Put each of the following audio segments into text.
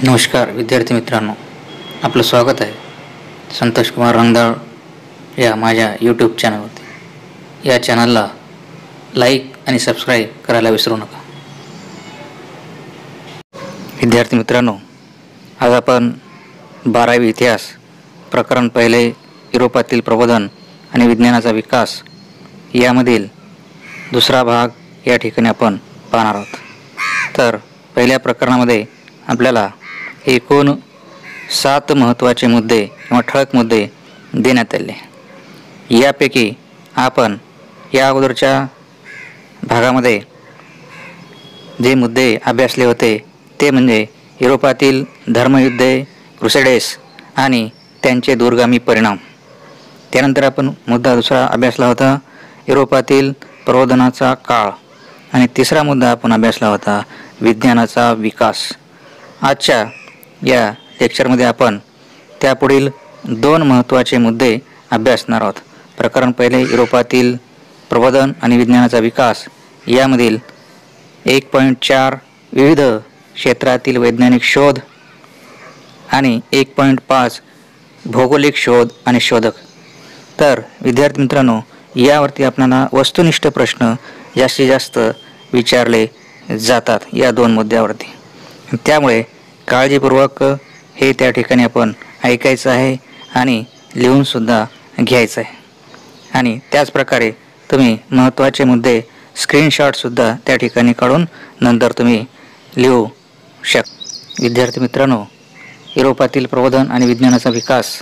नमस्कार विद्यार्थी मित्रांनो, आपलं स्वागत आहे संतोष कुमार रंगदाळ या माझ्या यूट्यूब चॅनलवरती। या चॅनलला लाईक आणि सबस्क्राईब करायला विसरू नका। विद्यार्थी मित्रांनो, आज आपण 12वी इतिहास प्रकरण पहिले युरोपातील प्रबोधन आणि विज्ञानाचा विकास यामधील दुसरा भाग या ठिकाणी आपण पाहणार आहोत। तर पहिल्या प्रकरणामध्ये आपल्याला एकूण 7 महत्त्वाचे मुद्दे किंवा ठळक मुद्दे देण्यात आले। यापैकी आपण या अगोदरच्या भागामध्ये जे मुद्दे अभ्यासले होते ते म्हणजे युरोपातील धर्मयुद्धे, क्रुसेडर्स आणि त्यांचे दूरगामी परिणाम। त्यानंतर आपण मुद्दा दुसरा अभ्यासला होता युरोपातील प्रबोधनाचा काळ आणि तिसरा मुद्दा आपण अभ्यासला होता विज्ञानाचा विकास। आजच्या या लेक्चरमध्ये आपण त्यापुढील 2 महत्त्वाचे मुद्दे अभ्यासणार आहोत। प्रकरण पहिले युरोपातील प्रबोधन आणि विज्ञानाचा विकास यामधील 1.4 विविध क्षेत्रातील वैज्ञानिक शोध आणि 1.5 भौगोलिक शोध आणि शोधक। तर विद्यार्थी मित्रांनो, यावरती आपल्याला वस्तुनिष्ठ प्रश्न जास्तीत जास्त विचारले जातात या 2 मुद्द्यावरती। त्यामुळे काळजीपूर्वक हे त्या ठिकाणी आपण ऐकायचं आहे आणि लिहून सुद्धा घ्यायचं आहे। आणि त्याच प्रकारे तुम्ही महत्त्वाचे मुद्दे स्क्रीनशॉट सुद्धा त्या ठिकाणी काढून नंतर तुम्ही लिहू शकता। विद्यार्थी मित्रांनो, युरोपातील प्रबोधन आणि विज्ञानाचा विकास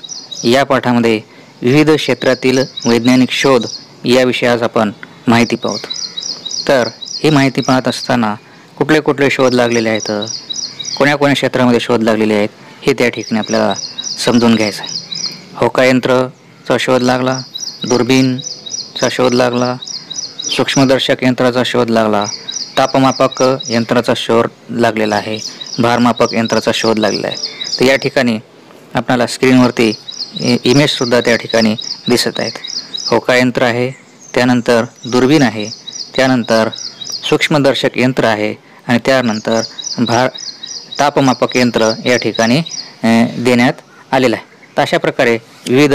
या पाठामध्ये विविध क्षेत्रातील वैज्ञानिक शोध याविषयी आज आपण माहिती पाहूत। तर ही माहिती पाहत असताना कुठले कुठले शोध लागलेले आहेत, कोण्या क्षेत्रामध्ये शोध लागलेले आहेत हे त्या ठिकाणी आपल्याला समजून घ्यायचं आहे। होकायंत्राचा शोध लागला, दुर्बीणचा शोध लागला, सूक्ष्मदर्शक यंत्राचा शोध लागला, तापमापक यंत्राचा शोध लागलेला आहे, भारमापक यंत्राचा शोध लागलेला आहे। तर या ठिकाणी आपल्याला स्क्रीनवरती इमेजसुद्धा त्या ठिकाणी दिसत आहेत। होकायंत्र आहे, त्यानंतर दुर्बीण आहे, त्यानंतर सूक्ष्मदर्शक यंत्र आहे आणि त्यानंतर तापमापक यंत्र या ठिकाणी देण्यात आलेलं आहे। तर अशा प्रकारे विविध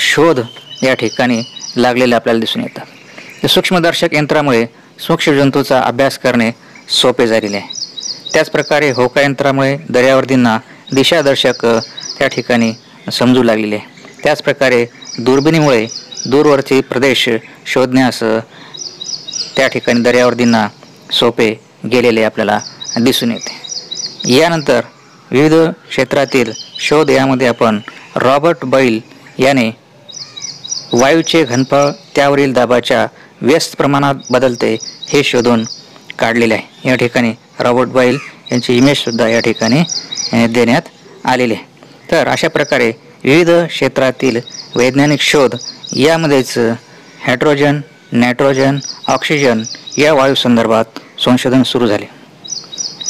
शोध या ठिकाणी लागलेले आपल्याला दिसून येतात। सूक्ष्मदर्शक यंत्रामुळे सूक्ष्मजंतूचा अभ्यास करणे सोपे झालेले आहे। त्याचप्रकारे होकायंत्रामुळे दर्यावर्दींना दिशादर्शक त्या ठिकाणी समजू लागलेले आहे। त्याचप्रकारे दुर्बिणीमुळे दूरवरचे प्रदेश शोधण्यास त्या ठिकाणी दर्यावर्दींना सोपे गेलेले आपल्याला दिसून येते। यानंतर विविध क्षेत्रातील शोध यामध्ये आपण रॉबर्ट बॉईल याने वायूचे घनफळ त्यावरील दाबाच्या व्यस्त प्रमाणात बदलते हे शोधून काढलेले आहे। या ठिकाणी रॉबर्ट बॉईल यांची इमेजसुद्धा या ठिकाणी देण्यात आलेली आहे। तर अशा प्रकारे विविध क्षेत्रातील वैज्ञानिक शोध यामध्येच हायड्रोजन, नायट्रोजन, ऑक्सिजन या वायूसंदर्भात संशोधन सुरू झाले।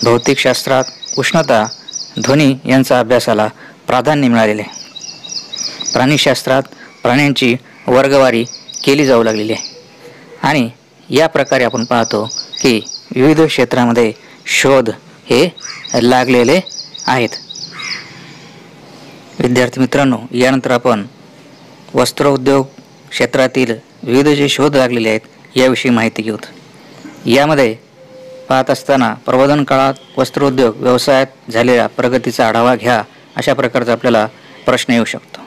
भौतिकशास्त्रात उष्णता, ध्वनी यांचा अभ्यासाला प्राधान्य मिळालेले आहे। प्राणीशास्त्रात प्राण्यांची वर्गवारी केली जाऊ लागलेली आहे आणि या प्रकारे आपण पाहतो की विविध क्षेत्रामध्ये शोध हे लागलेले आहेत। विद्यार्थी मित्रांनो, यानंतर आपण वस्त्रोद्योग क्षेत्रातील विविध जे शोध लागलेले आहेत याविषयी माहिती घेऊत। यामध्ये पाहत असताना प्रबोधन काळात वस्त्रोद्योग व्यवसायात झालेल्या प्रगतीचा आढावा घ्या अशा प्रकारचा आपल्याला प्रश्न येऊ शकतो।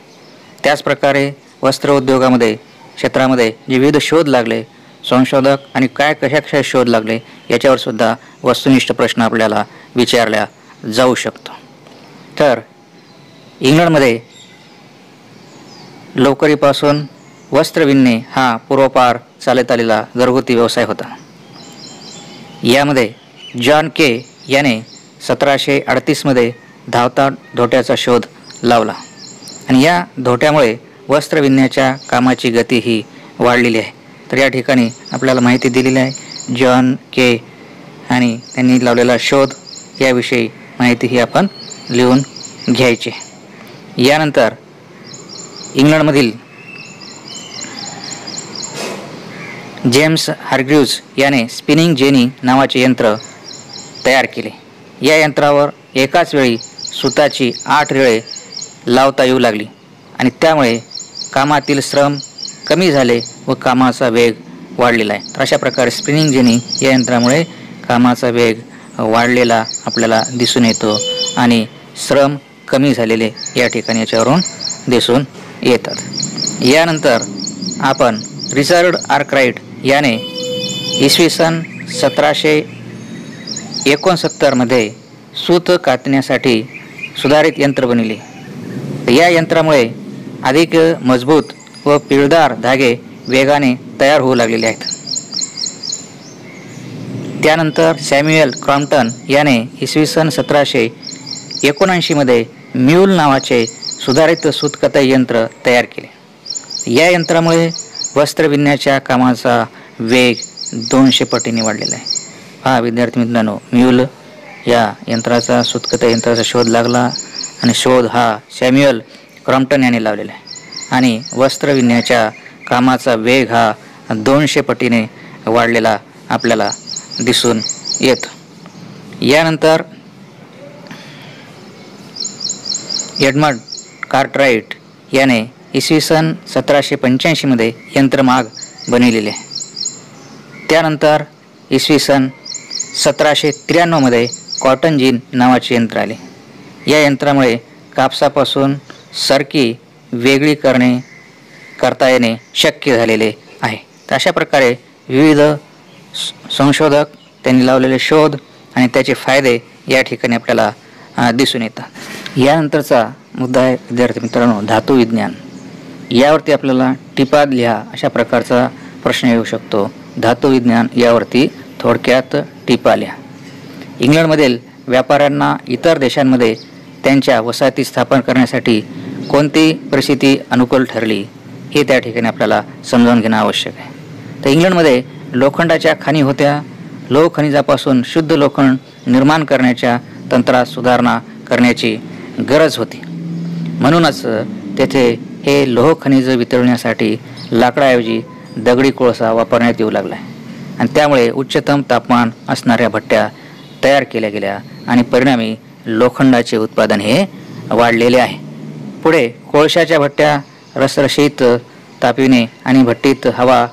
त्याचप्रकारे वस्त्रोद्योगामध्ये क्षेत्रामध्ये जे विविध शोध लागले, संशोधक आणि कशा शोध लागले याच्यावर सुद्धा वस्तुनिष्ठ प्रश्न आपल्याला विचारला जाऊ शकतो। तर इंग्लंडमध्ये लोकरीपासून वस्त्र विणणे हा पूर्वापार चालत आलेला घरगुती व्यवसाय होता। यामध्ये जॉन के याने 1738 धावता धोट्याचा शोध लावला आणि या धोट्यामुळे वस्त्र विणण्याच्या कामाची गती ही वाढलेली आहे। तर या ठिकाणी आपल्याला माहिती दिलेली आहे जॉन के आणि त्यांनी लावलेला शोध याविषयी माहिती ही आपण लिहून घ्यायची। यानंतर इंग्लंडमधील जेम्स हार्ग्रीव्ज याने स्पिनिंग जेनी नावाचे यंत्र तयार केले। या यंत्रावर एकाच वेळी सुताची 8 रेळे लावता येऊ लागली आणि त्यामुळे कामातील श्रम कमी झाले व कामाचा वेग वाढलेला आहे. तर अशा प्रकारे स्पिनिंग जेनी या यंत्रामुळे कामाचा वेग वाढलेला आपल्याला दिसून येतो आणि श्रम कमी झालेले या ठिकाणी याच्यावरून दिसून येतात. यानंतर आपण रिचर्ड आर्कराइट याने इसवी सन 1769 मध्ये सूत कातण्यासाठी सुधारित यंत्र बनविले. या यंत्रामुळे अधिक मजबूत व पिळदार धागे वेगाने तयार होऊ लागलेले आहेत. त्यानंतर सॅम्युएल क्रॉम्प्टन याने इसवी सन 1779 मध्ये म्यूल नावाचे सुधारित सूतकताई यंत्र तयार केले. या यंत्रामुळे वस्त्र विणण्याच्या कामाचा वेग 200 पटीने वाढलेला आहे. पहा विद्यार्थी मित्रांनो, म्यूल या यंत्राचा सूतकताई यंत्राचा शोध लागला आणि शोध हा सॅम्युएल क्रॉम्प्टन याने लावलेला आहे आणि वस्त्र विणण्याच्या कामाचा वेग हा 200 पटीने वाढलेला आपल्याला दिसून येतो. यानंतर एडमंड कार्टराइट याने इसवी सन 1785 मध्ये यंत्रमाग बनविलेले आहे. त्यानंतर इसवी सन 1793 मध्ये कॉटन जीन नावाचे यंत्र आले. या यंत्रामुळे कापसापासून सरकी वेगळी करता येणे शक्य झालेले आहे. तर अशा प्रकारे विविध संशोधक त्यांनी लावलेले शोध आणि त्याचे फायदे या ठिकाणी आपल्याला दिसून येतात. यानंतरचा मुद्दा आहे विद्यार्थी मित्रांनो धातू विज्ञान. यावरती आपल्याला टिपाद लिहा अशा प्रकारचा प्रश्न येऊ शकतो. धातू विज्ञान यावरती थोडक्यात टिपा लिहा. इंग्लंडमधील व्यापाऱ्यांना इतर देशांमध्ये त्यांच्या वसाहती स्थापन करण्यासाठी कोणती परिस्थिती अनुकूल ठरली हे त्या ठिकाणी आपल्याला समजावून घेणं आवश्यक आहे. तर इंग्लंडमध्ये लोखंडाच्या खाणी होत्या. लोह खनिजापासून शुद्ध लोखंड निर्माण करण्याच्या तंत्रात सुधारणा करण्याची गरज होती. म्हणूनच तेथे हे लोह खनिज वितळण्यासाठी लाकडाऐवजी दगडी कोळसा वापरण्यात येऊ लागला आहे आणि त्यामुळे उच्चतम तापमान असणाऱ्या भट्ट्या तयार केल्या गेल्या आणि परिणामी लोखंडाचे उत्पादन हे वाढलेले आहे. पुढे कोळशाच्या भट्ट्या रसरशीत तापविणे आणि भट्टीत हवा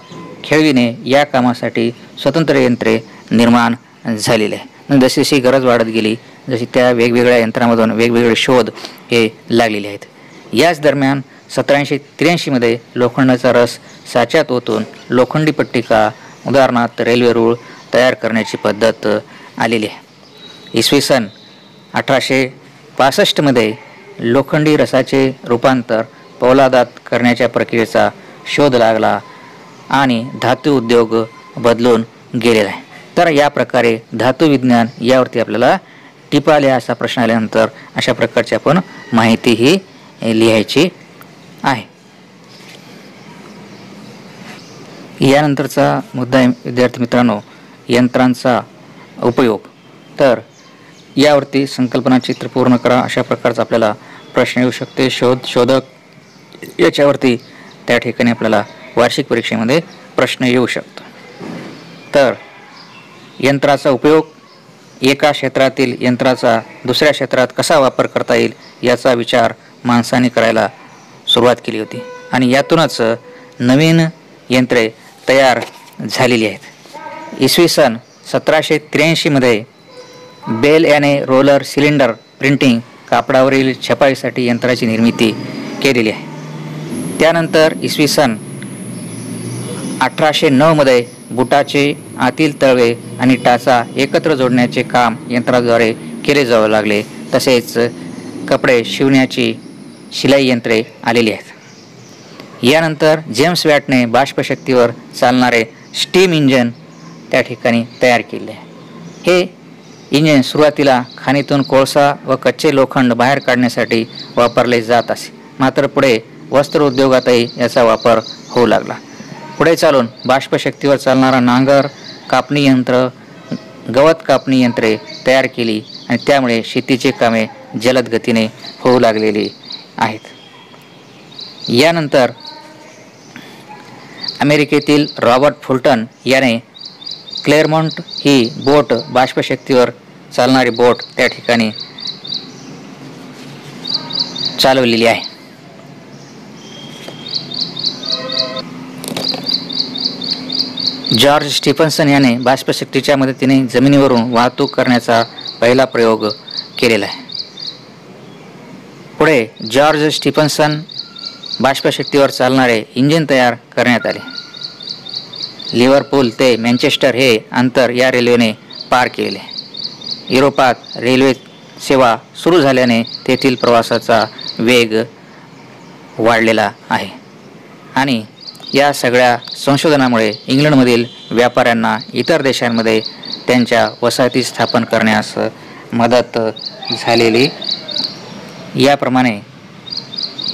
खेळविणे या कामासाठी स्वतंत्र यंत्रे निर्माण झालेले आहे. जशी जशी गरज वाढत गेली जशी त्या वेगवेगळ्या यंत्रांमधून वेगवेगळे शोध हे लागलेले आहेत. याच दरम्यान 1783 मध्ये लोखंडाचा रस साच्यात ओतून लोखंडी पट्टिका उदाहरणार्थ रेल्वे रूळ तयार करण्याची पद्धत आलेली आहे. इसवी सन 1865 मध्ये लोखंडी रसाचे रूपांतर पोलादात करण्याच्या प्रक्रियेचा शोध लागला आणि धातू उद्योग बदलून गेलेला आहे. तर या प्रकारे धातू विज्ञान यावरती आपल्याला टिपा लिहा असा प्रश्न आल्यानंतर अशा प्रकारची आपण माहिती ही लिहायची आहे. यानंतरचा मुद्दा आहे विद्यार्थी मित्रांनो यंत्रांचा उपयोग. तर यावरती संकल्पना चित्र पूर्ण करा अशा प्रकारचा आपल्याला प्रश्न येऊ शकते. शोधक याच्यावरती त्या ठिकाणी आपल्याला वार्षिक परीक्षेमध्ये प्रश्न येऊ शकतो. तर यंत्राचा उपयोग एका क्षेत्रातील यंत्राचा दुसऱ्या क्षेत्रात कसा वापर करता येईल याचा विचार माणसाने करायला सुरुवात केली होती आणि यातूनच नवीन यंत्रे तयार झालेली आहेत. इसवी सन 1783 मध्ये बेल याने रोलर सिलेंडर प्रिंटिंग कापडावरील छपाईसाठी यंत्राची निर्मिती केलेली आहे. त्यानंतर इसवी सन 1809 मध्ये बुटाचे आतील तळवे आणि टाचा एकत्र जोडण्याचे काम यंत्राद्वारे केले जाऊ लागले. तसेच कपडे शिवण्याची शिलाई यंत्रे आलेली आहेत. यानंतर जेम्स वॅटने बाष्पशक्तीवर चालणारे स्टीम इंजन त्या ठिकाणी तयार केले. हे इंजिन सुरुवातीला खाणीतून कोळसा व कच्चे लोखंड बाहेर काढण्यासाठी वापरले जात असे. मात्र पुढे वस्त्र उद्योगातही याचा वापर होऊ लागला. पुढे चालून बाष्पशक्तीवर चालणारा नांगर, कापणी यंत्र, गवत कापणी यंत्रे तयार केली आणि त्यामुळे शेतीची कामे जलद गतीने होऊ लागलेली आहेत. यानंतर अमेरिकेतील रॉबर्ट फुलटन याने क्लेअरमॉन्ट ही बोट बाष्पशक्तीवर चालणारी बोट त्या ठिकाणी चालवलेली आहे. जॉर्ज स्टीफन्सन याने बाष्पशक्तीच्या मदतीने जमिनीवरून वाहतूक करण्याचा पहिला प्रयोग केलेला आहे. पुढे जॉर्ज स्टीफन्सन बाष्पशक्तीवर चालणारे इंजिन तयार करण्यात आले. लिव्हरपूल ते मँचेस्टर हे अंतर या रेल्वेने पार केले. युरोपात रेल्वे सेवा सुरू झाल्याने तेथील प्रवासाचा वेग वाढलेला आहे आणि या सगळ्या संशोधनामुळे इंग्लंडमधील व्यापाऱ्यांना इतर देशांमध्ये त्यांच्या वसाहती स्थापन करण्यास मदत झालेली. याप्रमाणे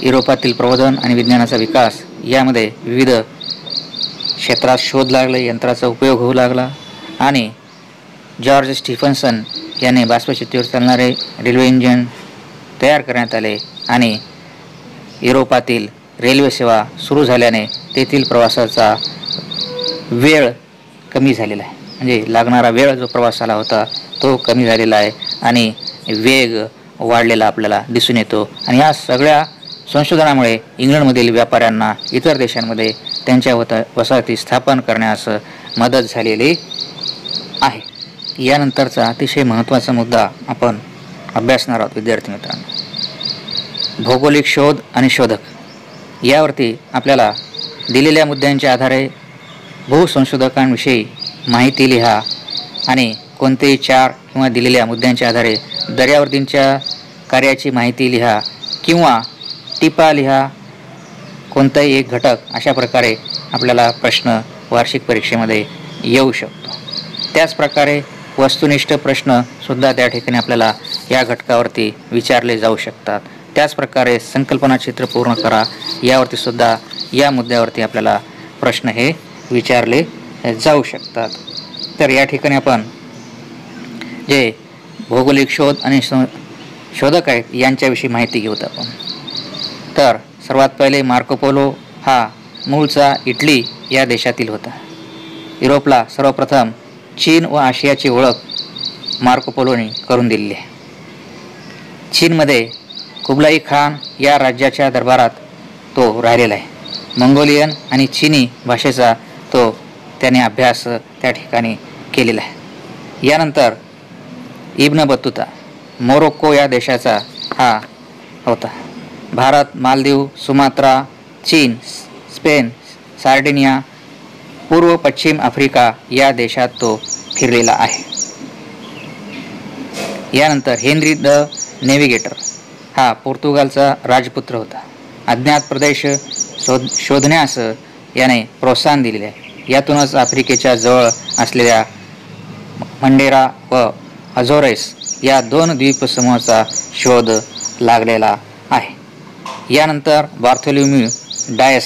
युरोपातील प्रबोधन आणि विज्ञानाचा विकास यामध्ये विविध क्षेत्रात शोध लागले, यंत्राचा उपयोग होऊ लागला आणि जॉर्ज स्टीफन्सन याने बाष्पशक्तीवर चालणारे रेल्वे इंजिन तयार करण्यात आले आणि युरोपातील रेल्वे सेवा सुरू झाल्याने तेथील प्रवासाचा वेळ कमी झालेला आहे. म्हणजे लागणारा वेळ जो प्रवासाला होता तो कमी झालेला आहे आणि वेग वाढलेला आपल्याला दिसून येतो. आणि या सगळ्या संशोधनामुळे इंग्लंडमधील व्यापाऱ्यांना इतर देशांमध्ये त्यांच्या वसाहती स्थापन करण्यास मदत झालेली आहे. यानंतरचा अतिशय महत्त्वाचा मुद्दा आपण अभ्यासणार आहोत विद्यार्थी मित्रांनो, भौगोलिक शोध आणि शोधक. यावरती आपल्याला दिलेल्या मुद्द्यांच्या आधारे भूसंशोधकांविषयी माहिती लिहा आणि कोणतेही 4 किंवा दिलेल्या मुद्द्यांच्या आधारे दर्यावर्दींच्या कार्याची माहिती लिहा किंवा टिपा लिहा, कोणताही एक घटक. अशा प्रकारे आपल्याला प्रश्न वार्षिक परीक्षेमध्ये येऊ शकतो. त्याचप्रकारे वस्तुनिष्ठ प्रश्नसुद्धा त्या ठिकाणी आपल्याला या घटकावरती विचारले जाऊ शकतात. त्याचप्रकारे संकल्पना चित्र पूर्ण करा यावरती सुद्धा या मुद्द्यावरती आपल्याला प्रश्न हे विचारले जाऊ शकतात. तर या ठिकाणी आपण जे भौगोलिक शोध आणि शोधक आहेत यांच्याविषयी माहिती घेऊत आपण. तर सर्वात पहिले मार्को पोलो हा मूळचा इटली या देशातील होता. युरोपला सर्वप्रथम चीन व आशियाची ओळख मार्को पोलोने करून दिलेली आहे. चीनमध्ये कुबलाई खान या राज्याच्या दरबारात तो राहिलेला आहे. मंगोलियन आणि चीनी भाषेचा तो त्याने अभ्यास त्या ठिकाणी केलेला आहे. यानंतर इब्न बत्तुता मोरोक्को या देशाचा हा होता. भारत, मालदीव, सुमात्रा, चीन, स्पेन, सार्डिनिया, पूर्व पश्चिम आफ्रिका या देशात तो फिरलेला आहे. यानंतर हेनरी द नेव्हिगेटर हा पोर्तुगालचा राजपुत्र होता. अज्ञात प्रदेश शोधण्यास याने प्रोत्साहन दिलेले आहे. यातूनच आफ्रिकेच्या जवळ असलेल्या मंडेरा व अझोरेस या 2 द्वीपसमूहाचा शोध लागलेला आहे. यानंतर बार्थोलोम्यू डायस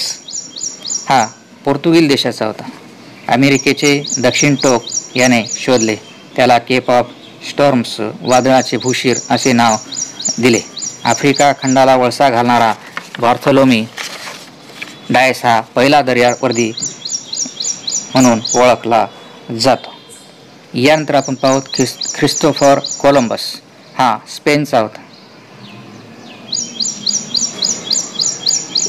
हा पोर्तुगीज देशाचा होता. अमेरिकेचे दक्षिण टोक याने शोधले. त्याला केप ऑफ स्टॉर्म्स वादळाचे भूशीर असे नाव दिले. आफ्रिका खंडाला वळसा घालणारा बार्थोलोमी डायस हा पहिला दर्यावर्दी म्हणून ओळखला जातो. यानंतर आपण पाहू ख्रिस्तोफर कोलंबस हा स्पेनचा होता.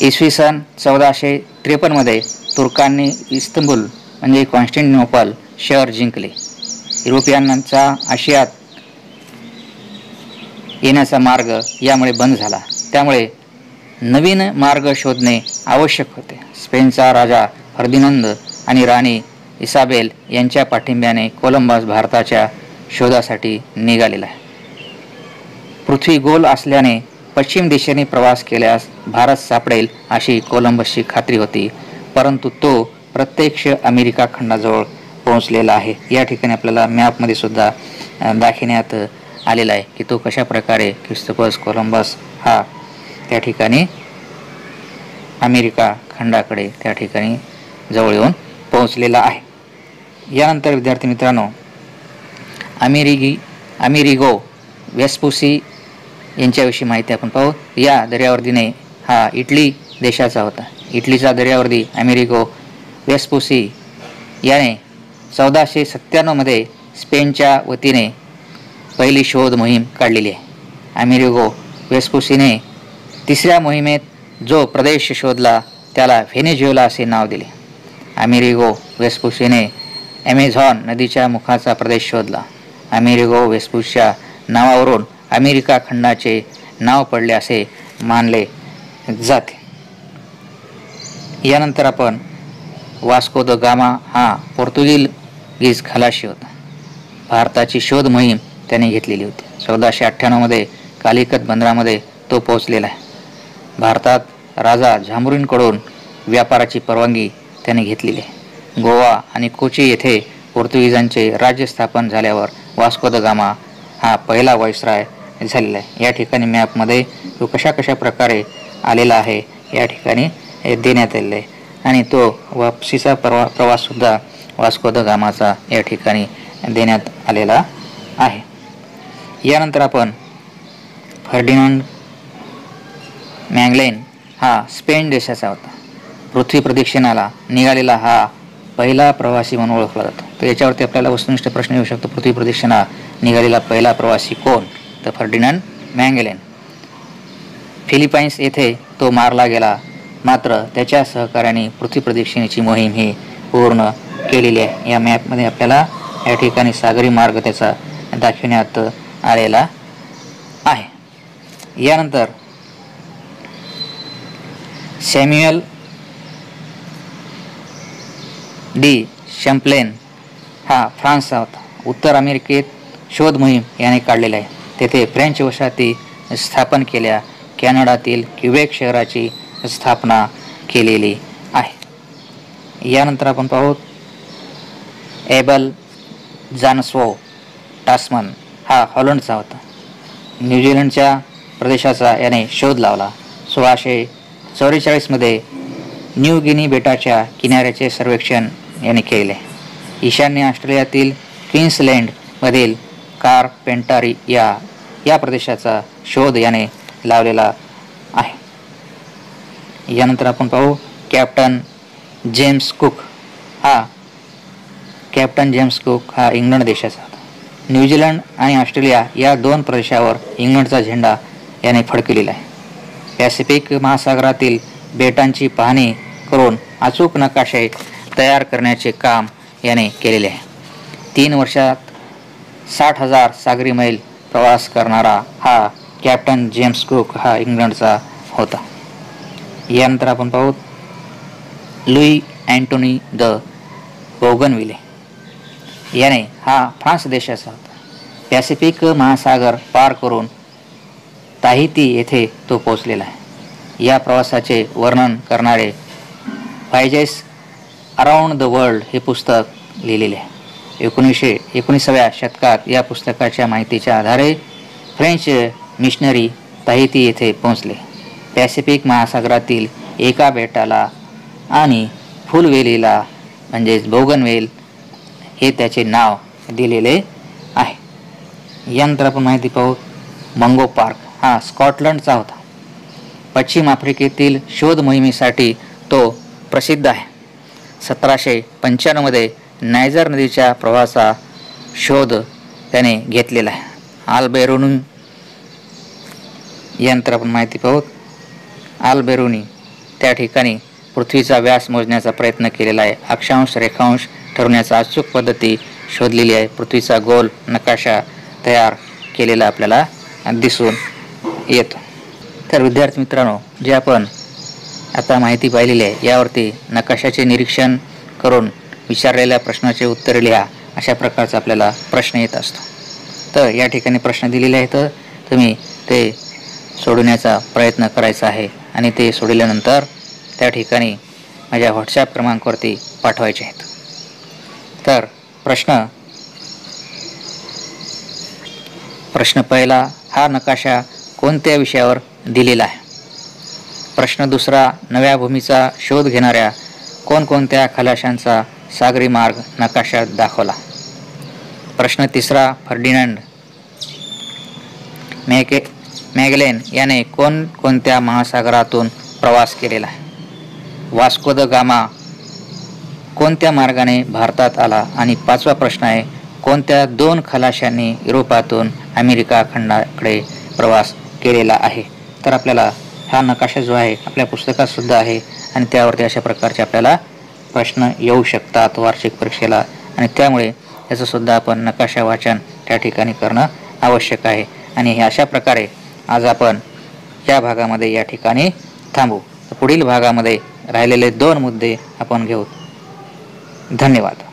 इसवी सन 1453 मध्ये तुर्कांनी इस्तंबुल म्हणजे कॉन्स्टँटिनोपल शहर जिंकले. युरोपियनांचा आशियात येण्याचा मार्ग यामुळे बंद झाला. त्यामुळे नवीन मार्ग शोधणे आवश्यक होते. स्पेनचा राजा फर्दिनांद आणि राणी इसाबेल यांच्या पाठिंब्याने कोलंबस भारताच्या शोधासाठी निघालेला आहे. पृथ्वी गोल असल्याने पश्चिम दिशेने प्रवास केल्यास भारत सापडेल अशी कोलंबसची खात्री होती, परंतु तो प्रत्यक्ष अमेरिका खंडाजवळ पोहोचलेला आहे. या ठिकाणी आपल्याला मॅपमध्ये सुद्धा दाखवण्यात आलेला आहे की तो कशा प्रकारे ख्रिस्तोफर कोलंबस हा त्या ठिकाणी अमेरिका खंडाकडे त्या ठिकाणी जवळ येऊन पोहोचलेला आहे. यानंतर विद्यार्थी मित्रांनो, अमेरिगो वेस्पुसी यांच्याविषयी माहिती आपण पाहू. या दर्यावर्दीने हा इटली देशाचा होता. इटलीचा दर्यावर्दी अमेरिगो वेस्पुसी याने 1497 मध्ये स्पेनच्या वतीने पहिली शोध मोहीम काढलेली आहे. अमेरिगो वेस्पुसीने तिसऱ्या मोहिमेत जो प्रदेश शोधला त्याला व्हेनेझुएला असे नाव दिले. अमेरिगो वेस्पुसीने ॲमेझॉन नदीच्या मुखाचा प्रदेश शोधला. अमेरिगो वेस्पुसच्या नावावरून अमेरिका खंडाचे नाव पडले असे मानले जाते. यानंतर आपण वास्को द गामा हा पोर्तुगीज खलाशी होता. भारताची शोध मोहीम त्याने घेतलेली होती. 1498 मध्ये कालिकत बंदरामध्ये तो पोहोचलेला आहे. भारतात राजा झामोरीनकडून व्यापाराची परवानगी त्याने घेतलेली आहे. गोवा आणि कोची येथे पोर्तुगीजांचे राज्य स्थापन झाल्यावर वास्को द गामा हा पहिला व्हाईसरॉय झालेला आहे. या ठिकाणी मॅपमध्ये तो कशा प्रकारे आलेला आहे या ठिकाणी देण्यात आलेला आहे आणि तो वापसीचा प्रवाससुद्धा वास्को द गामाचा या ठिकाणी देण्यात आलेला आहे. यानंतर आपण फर्डिनांड मॅगेलन हा स्पेन देशाचा होता. पृथ्वी प्रदक्षिणाला निघालेला हा पहिला प्रवासी म्हणून ओळखला जातो. तर याच्यावरती आपल्याला वस्तुनिष्ठ प्रश्न येऊ शकतो. पृथ्वी प्रदक्षिणा निघालेला पहिला प्रवासी कोण? तर फर्डिनांड मॅगेलन. फिलिपाईन्स येथे तो मारला गेला, मात्र त्याच्या सहकार्याने पृथ्वी प्रदक्षिणेची मोहीम ही पूर्ण केलेली आहे. या मॅपमध्ये आपल्याला या ठिकाणी सागरी मार्ग त्याचा दाखविण्यात आलेला आहे. यानंतर सॅम्युएल डी शॅम्प्लेन हा फ्रान्सचा होता. उत्तर अमेरिकेत शोध मोहीम याने काढलेला आहे. तेथे फ्रेंच वसाहती स्थापन केल्या. कॅनडातील क्युबेक शहराची स्थापना केलेली आहे. यानंतर आपण पाहू एबल जानस्वो टास्मन हा हॉलंडचा होता. न्यूझीलंडच्या प्रदेशाचा याने शोध लावला. 1644 मध्ये न्यू गिनी बेटाच्या किनाऱ्याचे सर्वेक्षण याने केले. ईशान्य ऑस्ट्रेलियातील क्वीन्सलँडमधील कार्पेंटारिया या प्रदेशाचा शोध याने लावलेला आहे. यानंतर आपण पाहू कॅप्टन जेम्स कुक हा इंग्लंड देशाचा होता. न्यूझीलंड आणि ऑस्ट्रेलिया या दोन प्रदेशावर इंग्लंडचा झेंडा याने फडकवलेला आहे. पॅसिफिक महासागरातील बेटांची पाहणी करून अचूक नकाशे तयार करण्याचे काम याने केलेले आहे. 3 वर्षात 60,000 सागरी मैल प्रवास करणारा हा कॅप्टन जेम्स कुक हा इंग्लंडचा होता. यानंतर आपण पाहू लुई अँटोनी द बोगनविले याने हा फ्रान्स देशाचा होता. पॅसिफिक महासागर पार करून ताहिती येथे तो पोहोचलेला आहे. या प्रवासाचे वर्णन करणारे व्हायजेस अराउंड द वर्ल्ड हे पुस्तक लिहिलेले आहे. 19व्या शतकात या पुस्तकाच्या माहितीच्या आधारे फ्रेंच मिशनरी ताहिती येथे पोहोचले. पॅसिफिक महासागरातील एका बेटाला आणि फुलवेलीला म्हणजेच बोगनवेल हे त्याचे नाव दिलेले आहे. यानंतर आपण माहिती पाहू मंगो पार्क हा स्कॉटलंडचा होता. पश्चिम आफ्रिकेतील शोध मोहिमेसाठी तो प्रसिद्ध आहे. 1795 मध्ये नायजर नदीच्या प्रवाहाचा शोध त्याने घेतलेला आहे. आल्बेरोनी यानंतर आपण माहिती पाहू आल्बेरोनी त्या ठिकाणी पृथ्वीचा व्यास मोजण्याचा प्रयत्न केलेला आहे. अक्षांश रेखांश ठरवण्याचा अचूक पद्धती शोधलेली आहे. पृथ्वीचा गोल नकाशा तयार केलेला आपल्याला दिसून येतो. तर विद्यार्थी मित्रांनो, जे आपण आता माहिती पाहिलेली आहे यावरती नकाशाचे निरीक्षण करून विचारलेल्या प्रश्नाचे उत्तरे लिहा अशा प्रकारचा आपल्याला प्रश्न येत असतो. तर या ठिकाणी प्रश्न दिलेले आहेत, तुम्ही ते सोडवण्याचा प्रयत्न करायचा आहे आणि ते सोडवल्यानंतर त्या ठिकाणी माझ्या व्हॉट्सॲप क्रमांकावरती पाठवायचे आहेत. तर प्रश्न पहिला, हा नकाशा कोणत्या विषयावर दिलेला आहे? प्रश्न दुसरा, नव्या भूमीचा शोध घेणाऱ्या कोणकोणत्या खलाशांचा सागरी मार्ग नकाशात दाखवला? प्रश्न तिसरा, फर्डिनांड मॅगेलन याने कोणकोणत्या महासागरातून प्रवास केलेला आहे? वास्को द गामा कोणत्या मार्गाने भारतात आला? आणि 5वा प्रश्न आहे, कोणत्या 2 खलाशांनी युरोपातून अमेरिका खंडाकडे प्रवास केलेला आहे? तर आपल्याला हा नकाशा जो आहे आपल्या पुस्तकात सुद्धा आहे आणि त्यावरती अशा प्रकारचे आपल्याला प्रश्न येऊ शकतात वार्षिक परीक्षेला आणि त्यामुळे याचं सुद्धा आपण नकाशा वाचन त्या ठिकाणी करणं आवश्यक आहे. आणि हे अशा प्रकारे आज आपण या भागामध्ये या ठिकाणी थांबू. पुढील भागामध्ये राहिलेले 2 मुद्दे आपण घेऊ. धन्यवाद.